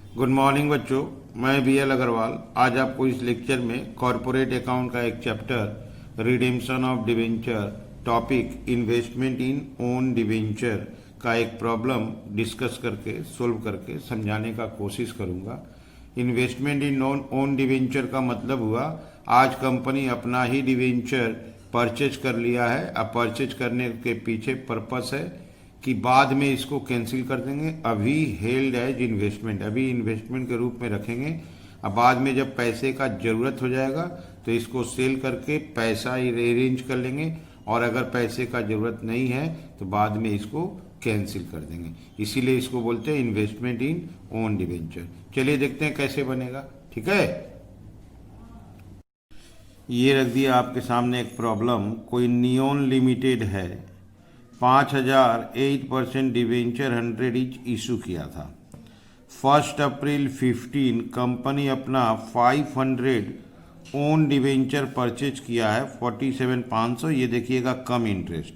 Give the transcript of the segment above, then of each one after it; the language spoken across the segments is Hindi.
गुड मॉर्निंग बच्चों। मैं BL अग्रवाल आज आपको इस लेक्चर में कॉरपोरेट अकाउंट का एक chapter redemption of debenture topic investment in own debenture का एक प्रॉब्लम डिस्कस करके सोल्व करके समझाने का कोशिश करूंगा। इन्वेस्टमेंट इन ओन डिवेंचर का मतलब हुआ आज कंपनी अपना ही डिवेंचर परचेज कर लिया है। अब परचेज करने के पीछे पर्पस है कि बाद में इसको कैंसिल कर देंगे। अभी हेल्ड एज इन्वेस्टमेंट, अभी इन्वेस्टमेंट के रूप में रखेंगे। अब बाद में जब पैसे का ज़रूरत हो जाएगा तो इसको सेल करके पैसा अरेंज कर लेंगे, और अगर पैसे का ज़रूरत नहीं है तो बाद में इसको कैंसिल कर देंगे। इसीलिए इसको बोलते हैं इन्वेस्टमेंट इन ओन डिवेंचर। चलिए देखते हैं कैसे बनेगा। ठीक है, ये रख दिया आपके सामने एक प्रॉब्लम। कोई नियोन लिमिटेड है, 5,000 8% डिवेंचर 100 ईच इशू किया था। 1 अप्रैल 15 कंपनी अपना 500 ओन डिवेंचर परचेज किया है 47,500। ये देखिएगा कम इंटरेस्ट,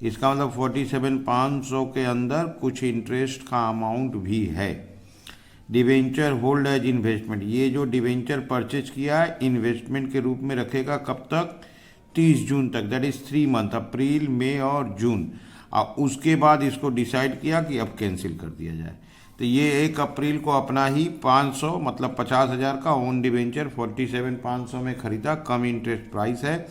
इसका मतलब 47,500 के अंदर कुछ इंटरेस्ट का अमाउंट भी है। डिवेंचर होल्ड एज इन्वेस्टमेंट, ये जो डिवेंचर परचेज किया है इन्वेस्टमेंट के रूप में रखेगा कब तक? 30 जून तक, दैट इज 3 मंथ, अप्रैल मई और जून। और उसके बाद इसको डिसाइड किया कि अब कैंसिल कर दिया जाए। तो ये 1 अप्रैल को अपना ही 500 मतलब 50,000 का ओन डिवेंचर 47,500 में खरीदा, कम इंटरेस्ट प्राइस है,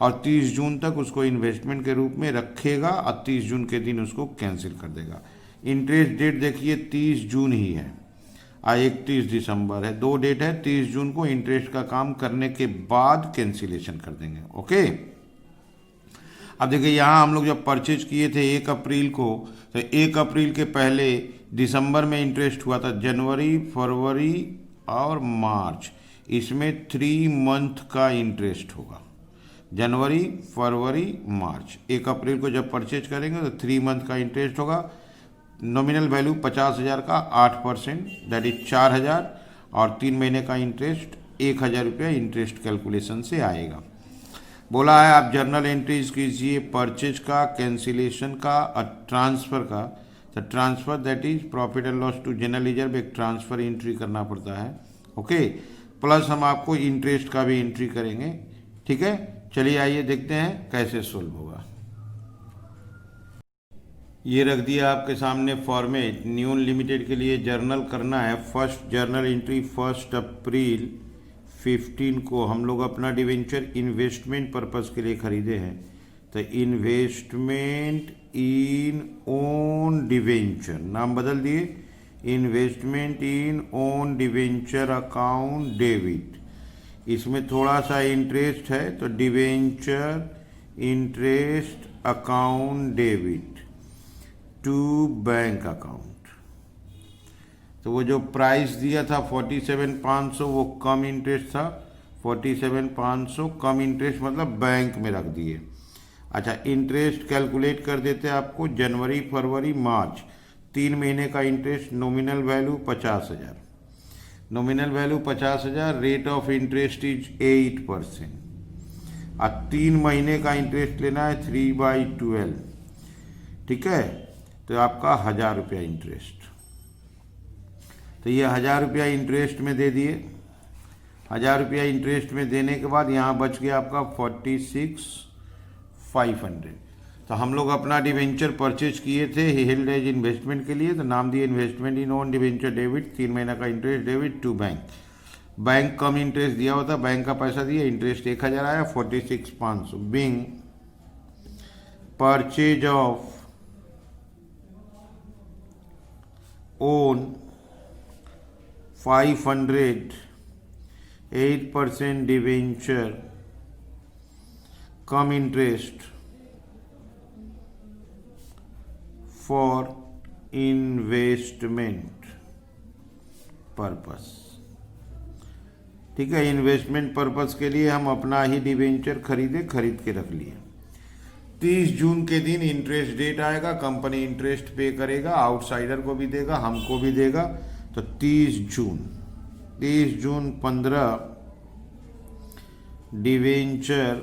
और 30 जून तक उसको इन्वेस्टमेंट के रूप में रखेगा और 30 जून के दिन उसको कैंसिल कर देगा। इंटरेस्ट डेट देखिए 30 जून ही है और 31 दिसंबर है, 2 डेट है। 30 जून को इंटरेस्ट का काम करने के बाद कैंसिलेशन कर देंगे। ओके, अब देखिए यहाँ हम लोग जब परचेज किए थे 1 अप्रैल को, तो 1 अप्रैल के पहले दिसंबर में इंटरेस्ट हुआ था, जनवरी फरवरी और मार्च, इसमें 3 मंथ का इंटरेस्ट होगा। जनवरी फरवरी मार्च, 1 अप्रैल को जब परचेज करेंगे तो 3 मंथ का इंटरेस्ट होगा। नॉमिनल वैल्यू 50,000 का 8% दैट इज 4,000, और 3 महीने का इंटरेस्ट 1,000 रुपया इंटरेस्ट कैलकुलेशन से आएगा। बोला है आप जर्नल एंट्रीज कीजिए परचेज का, कैंसिलेशन का और ट्रांसफ़र का। तो transfer that is profit and loss to general reserve, एक ट्रांसफ़र एंट्री करना पड़ता है। ओके, प्लस हम आपको इंटरेस्ट का भी एंट्री करेंगे। ठीक है, चलिए आइए देखते हैं कैसे सोल्व होगा। ये रख दिया आपके सामने फॉर्मेट। न्यून लिमिटेड के लिए जर्नल करना है। फर्स्ट जर्नल एंट्री 1 अप्रैल 15 को हम लोग अपना डिवेंचर इन्वेस्टमेंट पर्पस के लिए खरीदे हैं। तो इन्वेस्टमेंट इन ओन डिवेंचर, नाम बदल दिए, investment in own debenture account debit. इसमें थोड़ा सा इंटरेस्ट है तो debenture interest account debit to bank account. तो वो जो प्राइस दिया था 47,500 वो कम इंटरेस्ट था। 47,500 कम इंटरेस्ट मतलब बैंक में रख दिए। अच्छा, इंटरेस्ट कैलकुलेट कर देते हैं आपको, जनवरी फरवरी मार्च, 3 महीने का interest. Nominal value 50,000, nominal value 50,000, rate of interest is 8%, और 3 महीने का इंटरेस्ट लेना है 3/12। ठीक है, तो आपका 1,000 रुपया इंटरेस्ट। तो ये 1,000 रुपया इंटरेस्ट में दे दिए। 1,000 रुपया इंटरेस्ट में देने के बाद यहाँ बच गया आपका 46,500। तो हम लोग अपना डिवेंचर परचेज किए थे हेल्ड एज इन्वेस्टमेंट के लिए, तो नाम दिए investment in own debenture debit, 3 महीना का interest debit to bank. Bank cum interest दिया होता, बैंक का पैसा दिया, इंटरेस्ट 1,000 आया, 46,500 being purchase of own 500 8% debenture cum interest for investment purpose. ठीक है, इन्वेस्टमेंट पर्पस के लिए हम अपना ही डिवेंचर खरीद के रख लिए। 30 जून के दिन इंटरेस्ट डेट आएगा, कंपनी इंटरेस्ट पे करेगा, आउटसाइडर को भी देगा, हमको भी देगा। तो 30 जून 15 debenture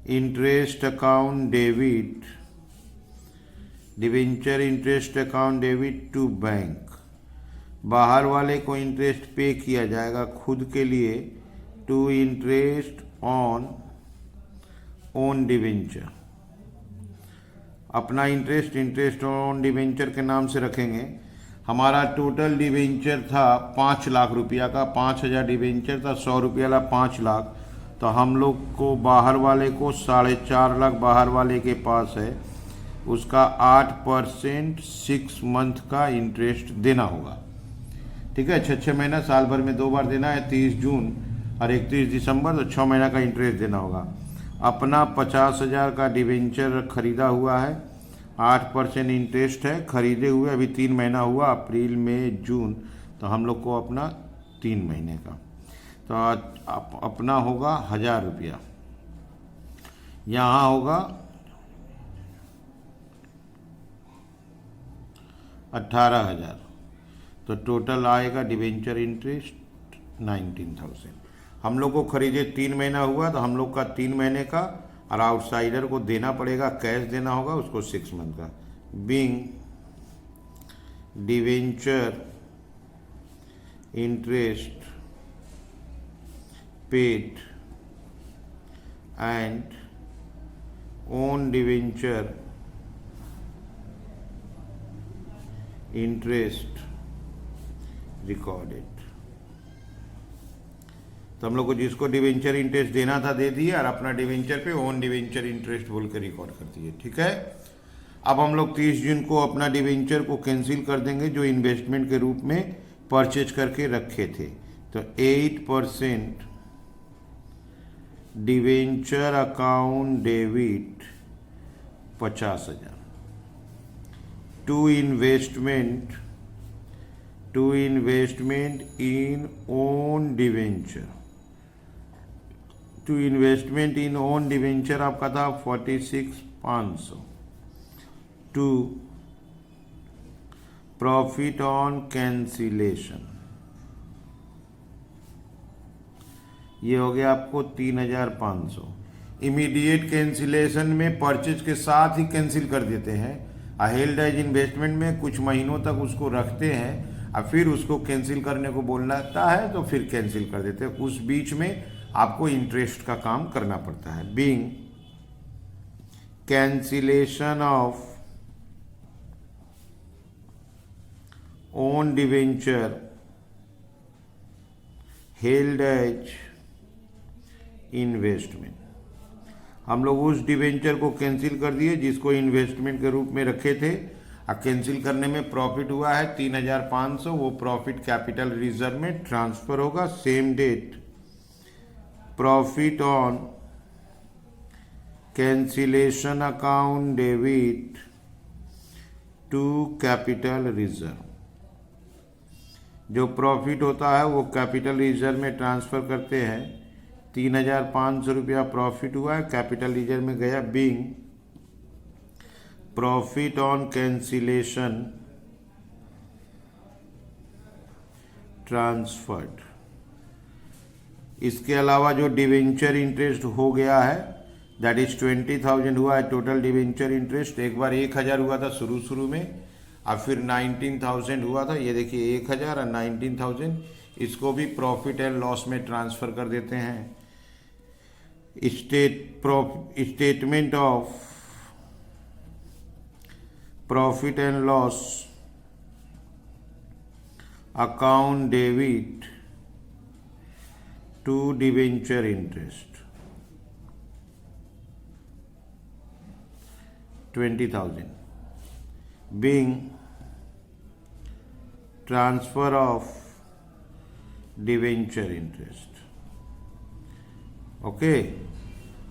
interest account debit, debenture interest account debit to bank बाहर वाले को इंटरेस्ट पे किया जाएगा खुद के लिए to interest on own debenture. अपना इंटरेस्ट ऑन डिवेंचर के नाम से रखेंगे। हमारा टोटल डिवेंचर था 5 लाख रुपया का, 5,000 डिवेंचर था, 100 रुपया वाला 5 लाख। तो हम लोग को बाहर वाले को 4.5 लाख बाहर वाले के पास है, उसका 8% 6 मंथ का इंटरेस्ट देना होगा। ठीक है, 6 महीना, साल भर में 2 बार देना है, 30 जून और 31 दिसंबर, तो 6 महीना का इंटरेस्ट देना होगा। अपना 50,000 का डिवेंचर खरीदा हुआ है, 8% इंटरेस्ट है, खरीदे हुए अभी 3 महीना हुआ, अप्रैल मई जून, तो हम लोग को अपना 3 महीने का, तो अपना होगा 1,000 रुपया, यहाँ होगा 18,000, तो टोटल आएगा डिवेंचर इंटरेस्ट 19,000। हम लोग को खरीदे 3 महीना हुआ, तो हम लोग का 3 महीने का, और आउटसाइडर को देना पड़ेगा, कैश देना होगा उसको 6 मंथ का। Being debenture interest paid and own debenture interest recorded. तो हम लोग को जिसको डिवेंचर इंटरेस्ट देना था दे दिए, और अपना डिवेंचर पे ओन डिवेंचर इंटरेस्ट बोल के रिकॉर्ड कर दिए। ठीक है, अब हम लोग 30 जून को अपना डिवेंचर को कैंसिल कर देंगे जो इन्वेस्टमेंट के रूप में परचेज करके रखे थे। तो 8% debenture account debit 50,000 to investment in own debenture. To investment in own debenture आपका था 46,500। टू प्रॉफिट ऑन कैंसिलेशन, ये हो गया आपको 3,500। इमीडिएट कैंसिलेशन में परचेज के साथ ही कैंसिल कर देते हैं, हेल्ड एज इन्वेस्टमेंट में कुछ महीनों तक उसको रखते हैं और फिर उसको कैंसिल करने को बोलना है तो फिर कैंसिल कर देते हैं। उस बीच में आपको इंटरेस्ट का काम करना पड़ता है। Being cancellation of own debenture held as investment, हम लोग उस डिवेंचर को कैंसिल कर दिए जिसको इन्वेस्टमेंट के रूप में रखे थे, और कैंसिल करने में प्रॉफिट हुआ है 3,500, वो प्रॉफिट कैपिटल रिजर्व में ट्रांसफर होगा। Same date profit on cancellation account debit to capital reserve, जो प्रॉफिट होता है वो कैपिटल रिजर्व में ट्रांसफर करते हैं। 3,500 रुपया प्रॉफिट हुआ है, कैपिटल रिजर्व में गया। Being profit on cancellation transferred. इसके अलावा जो डिवेंचर इंटरेस्ट हो गया है दैट इज 20,000 हुआ है टोटल डिवेंचर इंटरेस्ट। एक बार 1,000 हुआ था शुरू में, और फिर 19,000 हुआ था। ये देखिए 1,000 और 19,000, इसको भी प्रॉफिट एंड लॉस में ट्रांसफर कर देते हैं। Statement of profit and loss account debit to debenture interest 20,000 being transfer of debenture interest. Okay,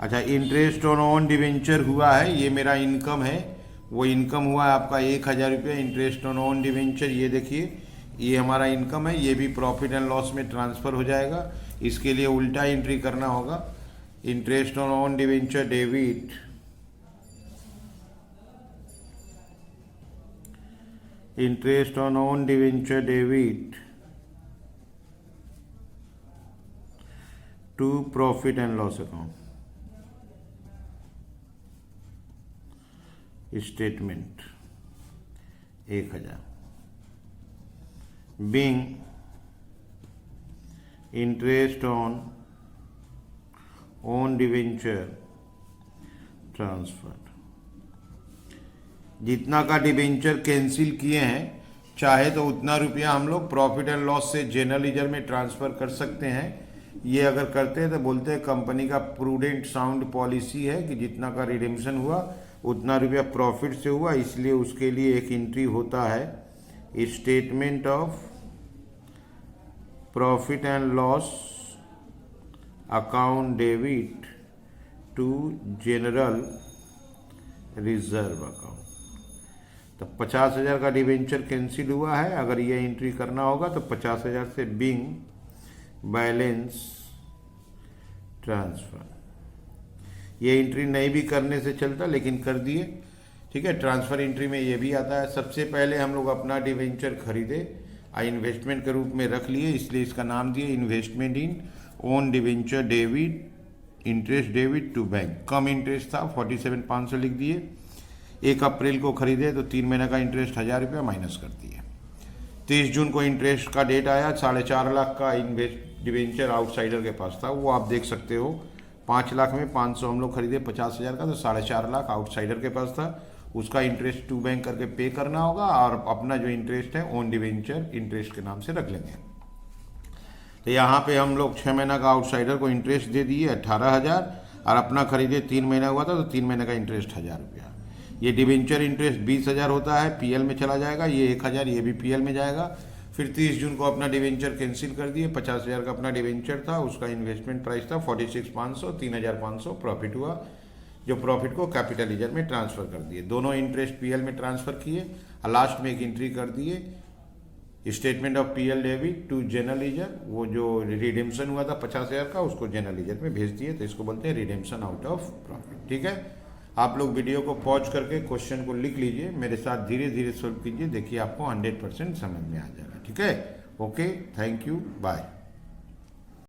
अच्छा, इंटरेस्ट ऑन ओन डिवेंचर हुआ है, ये मेरा इनकम है। वो इनकम हुआ है आपका 1,000 रुपया इंटरेस्ट ऑन ओन डिवेंचर। ये देखिए ये हमारा इनकम है, ये भी प्रॉफिट एंड लॉस में ट्रांसफर हो जाएगा। इसके लिए उल्टा एंट्री करना होगा। Interest on own debenture debit interest on own debenture debit to profit and loss account statement 1,000। being interest on own debenture transfer. जितना का डिवेंचर कैंसिल किए हैं चाहे तो उतना रुपया हम लोग प्रॉफिट एंड लॉस से जनरल लीजर में ट्रांसफर कर सकते हैं। ये अगर करते हैं तो बोलते हैं कंपनी का प्रूडेंट साउंड पॉलिसी है कि जितना का रिडेम्पशन हुआ उतना रुपया प्रॉफिट से हुआ, इसलिए उसके लिए एक एंट्री होता है statement of profit and loss account debit to general reserve account. तो 50,000 का डिवेंचर कैंसिल हुआ है, अगर ये एंट्री करना होगा तो 50,000 से बिंग बैलेंस ट्रांसफर। ये एंट्री नहीं भी करने से चलता लेकिन कर दिए, ठीक है। ट्रांसफर एंट्री में ये भी आता है। सबसे पहले हम लोग अपना डिवेंचर खरीदे इन्वेस्टमेंट के रूप में रख लिए, इसलिए इसका नाम दिए investment in own debenture debit interest debit to bank. Cum interest था 47,500 लिख दिए। 1 अप्रैल को खरीदे तो 3 महीने का इंटरेस्ट 1,000 रुपया माइनस कर दिए। 30 जून को इंटरेस्ट का डेट आया, 4.5 लाख का डिवेंचर आउटसाइडर के पास था, वो आप देख सकते हो। 5 लाख में 500 हम लोग खरीदे 50,000 का, तो 4.5 लाख आउटसाइडर के पास था। उसका इंटरेस्ट टू बैंक करके पे करना होगा और अपना जो इंटरेस्ट है ओन डिवेंचर इंटरेस्ट के नाम से रख लेंगे। तो यहाँ पे हम लोग 6 महीना का आउटसाइडर को इंटरेस्ट दे दिए 18,000 और अपना खरीदे 3 महीना हुआ था तो 3 महीने का इंटरेस्ट 1,000 रुपया। ये डिवेंचर इंटरेस्ट 20,000 होता है, पीएल में चला जाएगा, ये 1,000 ये भी पीएल में जाएगा। फिर 30 जून को अपना डिवेंचर कैंसिल कर दिए। 50,000 का अपना डिवेंचर था, उसका इन्वेस्टमेंट प्राइस था 46,500, 3,500 प्रॉफिट हुआ, जो प्रॉफिट को कैपिटल लीजर में ट्रांसफर कर दिए। दोनों इंटरेस्ट पीएल में ट्रांसफर किए और लास्ट में एक एंट्री कर दिए statement of PL debit to general ledger. वो जो रिडेम्पशन हुआ था 50,000 का उसको जनरल लीजर में भेज दिए, तो इसको बोलते हैं रिडेम्पशन आउट ऑफ प्रॉफिट, ठीक है। आप लोग वीडियो को पॉज करके क्वेश्चन को लिख लीजिए, मेरे साथ धीरे धीरे सॉल्व कीजिए, देखिए आपको 100% समझ में आ जाएगा, ठीक है। Okay, thank you, bye.